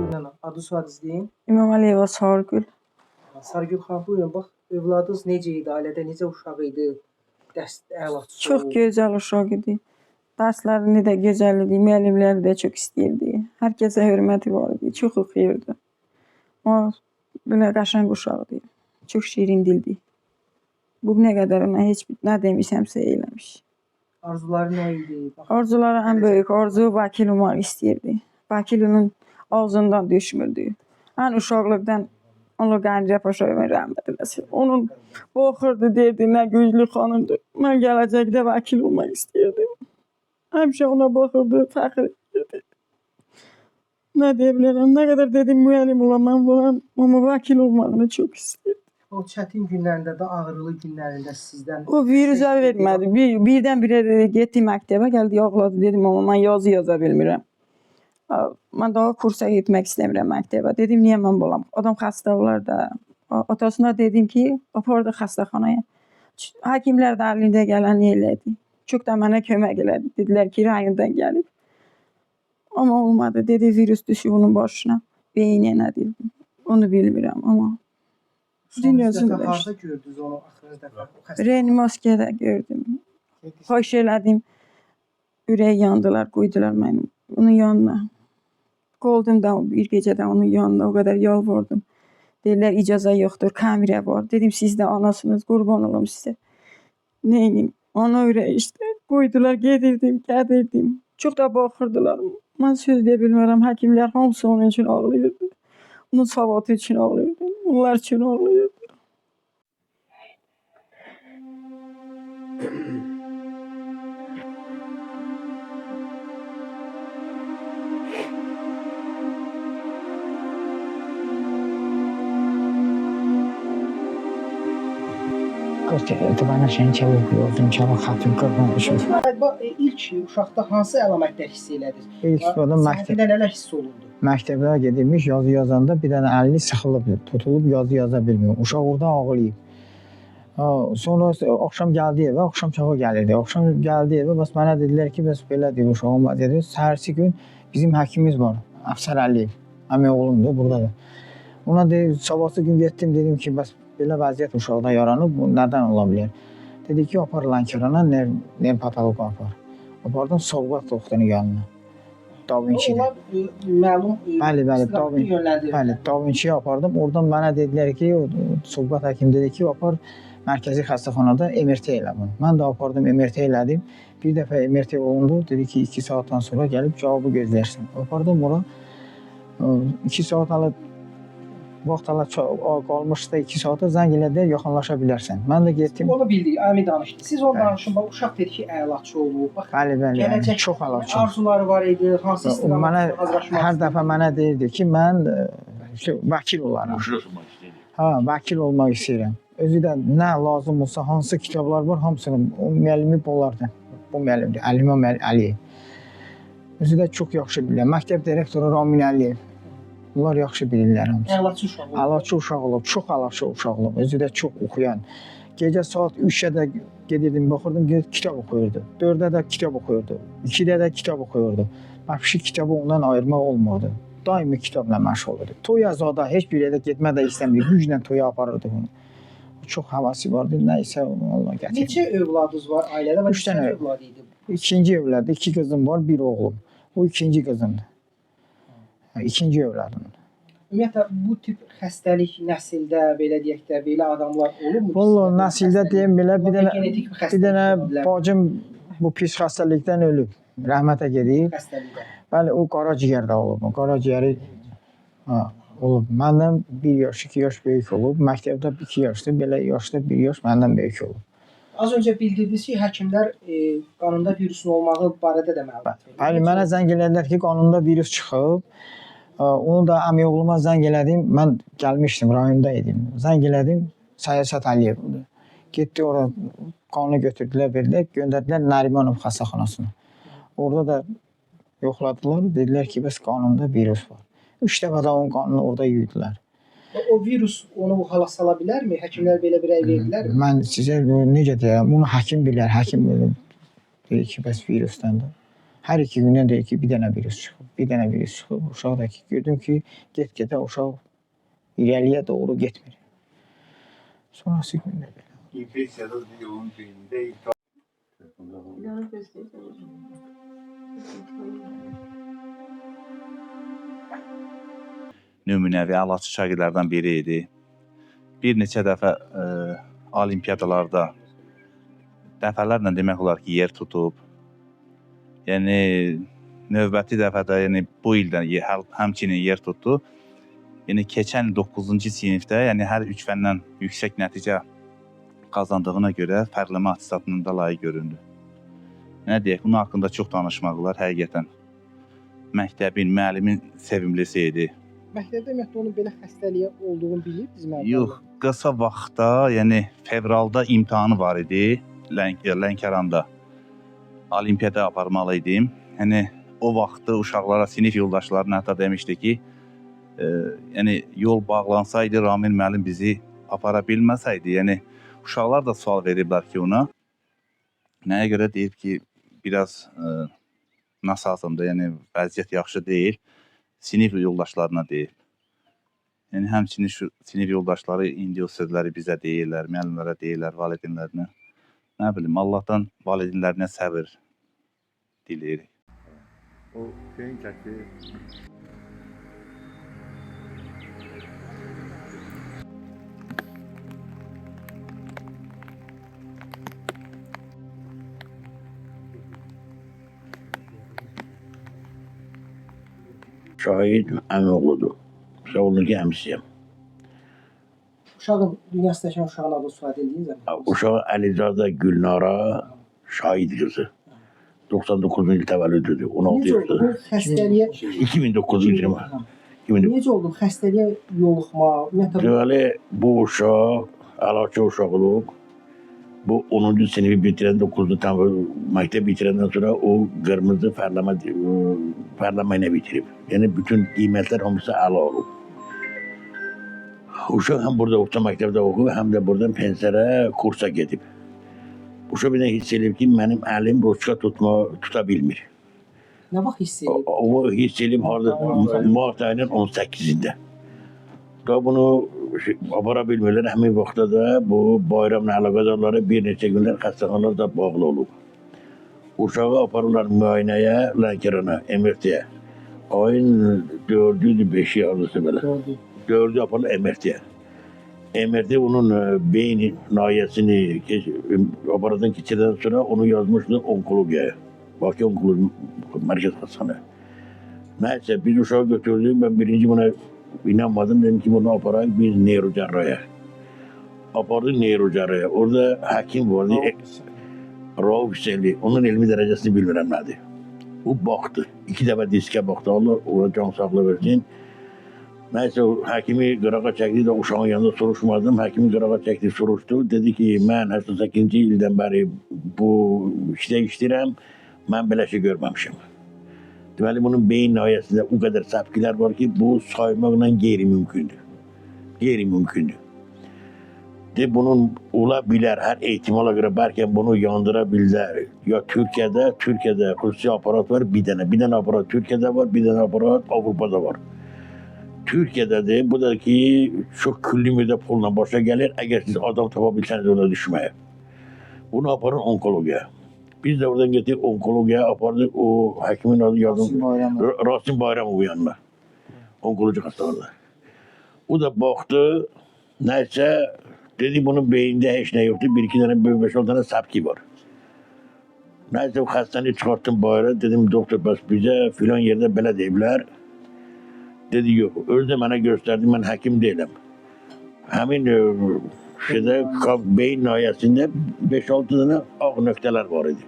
Buyurun, adı soyadınız deyin. İmamaliyeva Sargül. Sargül xanım, buyurun, bax, övladınız necə idi, ailədə necə uşaq idi, əlaçısı Çox gözəl uşaq idi. Dərslərini də gözəl idi, müəllimləri də çox istəyirdi. Hər kəsə hörməti var idi, çox oxuyurdu. O belə qəşəng uşaqdı. Çox şirin dildi. Bu nə qədər ona heç nə demişəmsə eləmiş. Arzuları nə idi? Bax, Arzuları ən böyük arzu vəkil olmaq istəyirdi. Vəkilinin ağzından düşmürdü. Ən uşaqlıqdan onu Qəncə Paşayevin rəhmət eləsin. Onun baxırdı, derdi, nə güclü xanımdır. Mən gələcəkdə vəkil olmaq istəyirdim. Həmişə ona baxırdı, fəxr edirdi. Nə deyə bilərəm, nə qədər dedim müəllim olamam, amma vəkil olmağını çox istəyirdim. o çətin günlərində də, ağrılı günlərində sizdən... O virüsə vermədi. Birdən-birə dedi, getdi məktəbə, gəldi, ağladı, dedim, amma mən yazı yaza bilmirəm. Mən daha kursa getmək istəmirəm məktəbə. Dedim, niyə mən bolam? Adam xəstə olar da. Atasına dedim ki, apardı xəstəxanaya. Həkimlər də əlində gələni elədi. Çox da mənə kömək elədi. Dedilər ki, rayondan gəlib. Amma olmadı. Dedi, virüs düşüb onun başına. Beyni nədir? Onu bilmirəm, amma... Son dəfə harada gördünüz onu, axırıncı dəfə? Reanimasiyada gördüm. Xoş elədim. Ürək yandılar, qoydular mənim onun yanına. Qoldum da bir gecədə onun yanına, o qədər yalvardım. Deyirlər, icazə yoxdur, kamerə var. Dedim, siz də anasınız, qurban olum sizə. Neyim? Ana ürək işte. Qoydular, gedirdim, gəlirdim. Çox da baxırdılar. Mən söz deyə bilmərəm, həkimlər hamısı onun üçün ağlayırdı. Onun savadı üçün ağlayırdı. Onlar üçün ağlayırdı. Bana seni çabuk gördüm, çabuk xatım qırmamışım. İlk uşaqda hansı əlamətlər hiss elədiniz? İlk oda Səhifədə nələr hiss olundu? Məktəbə gedilmiş, yazı yazanda bir dənə əlini sıxılıb, tutulub yazı yaza bilmiyor. Uşaq orada ağlayıb. Sonra axşam gəldi evə, axşam çağı gəlirdi. Axşam gəldi evə, bəs mənə dedilər ki, bəs belə deyir uşağım vəziyyəti. Səhərsi gün bizim həkimimiz var, Əfsər Əliyev, əmi oğlumdur, buradadır. Ona deyir, sabahsı gün getdim, dedim ki, bəs belə vəziyyət uşaqda yaranıb, bu nədən ola bilər? Dedi ki, apar Lənkərana, nervpatoloqa apar. Apardım Sovqat doktorunun yanına. Da Vinci'də. Məlum Bəli, Da Vinci'yə apardım. Oradan mənə dedilər ki, Sovqat həkim dedi ki, apar mərkəzi xəstəxanada MRT elə bunu. Mən də apardım, MRT elədim. Bir dəfə MRT olundu, dedi ki, 2 saatdan sonra gəlib cavabı gözlərsin. Apardım ora, 2 saat alı vaxt qalmışdı 2 saata zəng elədilər, yaxınlaşa bilərsən. Mən də getdim. Onu bildik, Əmi danışdı. Siz onu danışın, bax uşaq dedi ki, əlaçı olub. Bəli, çox əlaçı. Arzuları var idi, hansı istiqamətdə hazırlaşmaq? Hər dəfə mənə deyirdi ki, mən vəkil olaram. Vəkil olmaq istəyirəm. Özü də nə lazım olsa, hansı kitablar var, hamısını o müəllimi olardı. Bu müəllimdir, Əlimam Əliyev. Özü də çox yaxşı bilirəm. Məktəb direktoru Ramin Əliyev. Bunlar yaxşı bilirlər hamısı. Əlaçı uşaq olub. Əlaçı uşaq olub, çox əlaçı uşaq olub. Özü də çox oxuyan. Gecə saat 3-ə də gedirdim, baxırdım, kitab oxuyurdu. 4-də də kitab oxuyurdu. 2-də də kitab oxuyurdu. Vəhşi kitabı ondan ayırmaq olmurdu. Daimi kitabla məşğul olurdu. Toya zada heç bir yerdə getmək də istəmirdi. Güclə toya aparırdı bunu. Çox havası vardı. Nəysə Allah gətirdi. Neçə övladınız var ailədə? 3 dənə övlad idi. İkinci övladı, 2 qızım var, 1 oğlum. O ikinci qızımdır. İkinci övladımdır. Ümumiyyətlə, bu tip xəstəlik nəsildə, belə deyək də, belə adamlar olurmu? Vallahi nəsildə deyim belə, bir dənə bacım bu pis xəstəlikdən ölüb. Rəhmətə gedib. Bəli, o qaraciyərdə olub. Qaraciyəri olub. Məndən 1 yaş, 2 yaş böyük olub. Məktəbdə 2 yaşdır, belə yaşda 1 yaş məndən böyük olub. Az öncə bildirdiniz ki, həkimlər qanunda virusun olmağı barədə də məlumat verir. Bəli, mənə zəng elədilər ki, qanunda virus çıxıb. Onu da əmi oğluma zəng elədim. Mən gəlmişdim, rayonda idim. Zəng elədim, Səyasət Əliyevdir. Getdi ora, qanunu götürdülər, verdilər, göndərdilər Nərimanov xəstəxanasına. Orada da yoxladılar, dedilər ki, bəs qanunda virus var. 3 dəfə də onun qanunu orada yuydular. O virus onu bu hala sala bilərmi? Həkimlər belə bir rəy verdilərmi? Mən sizə necə deyəm, bunu həkim bilər, həkim deyir ki, bəs virusdandır. Hər 2 gündən deyir ki, bir dənə virus çıxıb, bir dənə virus çıxıb. Uşaq da ki, gördüm ki, get-gedə uşaq irəliyə doğru getmir. Sonrası gündə belə. İnfeksiyada yolun birində nümunəvi əlaçı şagirdlərdən biri idi. Bir neçə dəfə olimpiyadalarda dəfələrlə demək olar ki, yer tutub. Yəni növbəti dəfədə, yəni bu ildə həmçinin yer tutdu. Yəni keçən 9-cu sinifdə, yəni hər 3 fəndən yüksək nəticə qazandığına görə fərqləmə attestatında layiq göründü. Nə deyək, bunun haqqında çox danışmaq olar həqiqətən. Məktəbin, müəllimin sevimlisi idi. Məktəbdə ümumiyyətlə onun belə xəstəliyə olduğunu bilirdiniz mi? Yox, qısa vaxtda, yəni fevralda imtahanı var idi Lənkəranda. Olimpiyada aparmalı idim. Yəni o vaxtı uşaqlara, sinif yoldaşlarına hətta demişdi ki, yəni yol bağlansaydı, Ramil müəllim bizi apara bilməsəydi, yəni uşaqlar da sual veriblər ki ona. Nəyə görə deyib ki, biraz nasazımdır, yəni vəziyyət yaxşı deyil. Sinif yoldaşlarına deyib. Yəni həmçinin sinif yoldaşları indi o sözləri bizə deyirlər, müəllimlərə deyirlər, valideynlərinə. Nə bilim, Allahdan valideynlərinə səbir diləyirik. o şeyin çəkdi. Şahid əmioğludur. Şahidin əmsiyəm. Uşağın dünyasındakı uşağın adını soyadı dediniz mi? Uşağı Əlizadə Gülnara Şahid qızı. 99-cu il təvəllüdüdür. 16 Necə oldu bu yaşında. xəstəliyə? 2009-cu il. 2009. Necə oldu xəstəliyə yoluxma? Ümumiyyətlə Deməli, bu uşaq əlaçı uşaq olub. Bu 10-cu sinifi bitirən, 9-cu məktəb bitirəndən sonra o qırmızı fərləmə ilə bitirib. Yəni bütün qiymətlər hamısı əla olub. Uşaq həm burada orta məktəbdə oxuyub, həm də buradan pensiyaya kursa gedib. Uşaq bir də hiss edib ki, mənim əlim roçka tuta bilmir. nə vaxt hiss edib? O hiss edib harada mart ayının 18-də. Da bunu apara bilmirlər. Həmin vaxtda da bu bayramla əlaqədarları bir neçə günlər xəstəxanalar da bağlı olub. Uşağı aparırlar müayinəyə, Lənkərana, MRT-yə. Ayın 4-üdür, 5-i arası belə. 4-ü aparırlar MRT-yə. MRT onun beyin nahiyəsini aparatdan keçirdən sonra onu yazmışdı onkologiyaya. Bakı Onkoloji Mərkəz Xəstəxana. Nəysə, biz uşağı götürdük. Ben birinci buna inanmadım. Dedim ki, bunu aparayım biz neyrocerraya. Apardık neyrocerraya. Orada həkim vardı. Rauf Hüseyinli. Onun elmi dərəcəsini bilmirəm nədir. O baxdı. 2 dəfə diskə baxdı. Allah ona can sağlığı versin. Nəysə, həkimi qırağa çəkdi də uşağın yanında soruşmadım. Həkimi qırağa çəkdi, soruşdu. Dedi ki, mən 88-ci ildən bəri bu işdə işləyirəm. Mən belə şey görməmişəm. Deməli, bunun beyin nahiyəsində o qədər səpkilər var ki, bu saymaqla qeyri-mümkündür. Qeyri-mümkündür. De, bunun ola bilər, hər ehtimala görə bəlkə bunu yandıra bilər. Ya Türkiyədə xüsusi aparat var, bir dənə aparat Türkiyədə var, bir dənə aparat Avropada var. Türkiyədədir, bu da ki, çox külli müdə pulla başa gəlir, əgər siz adam tapa bilsəniz orada düşməyə. Bunu aparın onkologiyaya. Biz de oradan getirdik onkologiyaya apardık. O həkimin adı yardım Rasim Bayramov yanına. Onkoloji hastalarda. O da baxdı. Nəysə dedi bunun beyində heç nə yoxdur. 1-2 dənə 5-6 dənə səpki var. Nəysə o xəstəni çıxartdım bayra. Dedim doktor bəs bizə filan yerdə belə deyiblər. Dedi yox. Özü də mənə göstərdi. Mən həkim deyiləm. Həmin beyin nahiyəsində 5-6 dənə ağ nöqtələr var idi.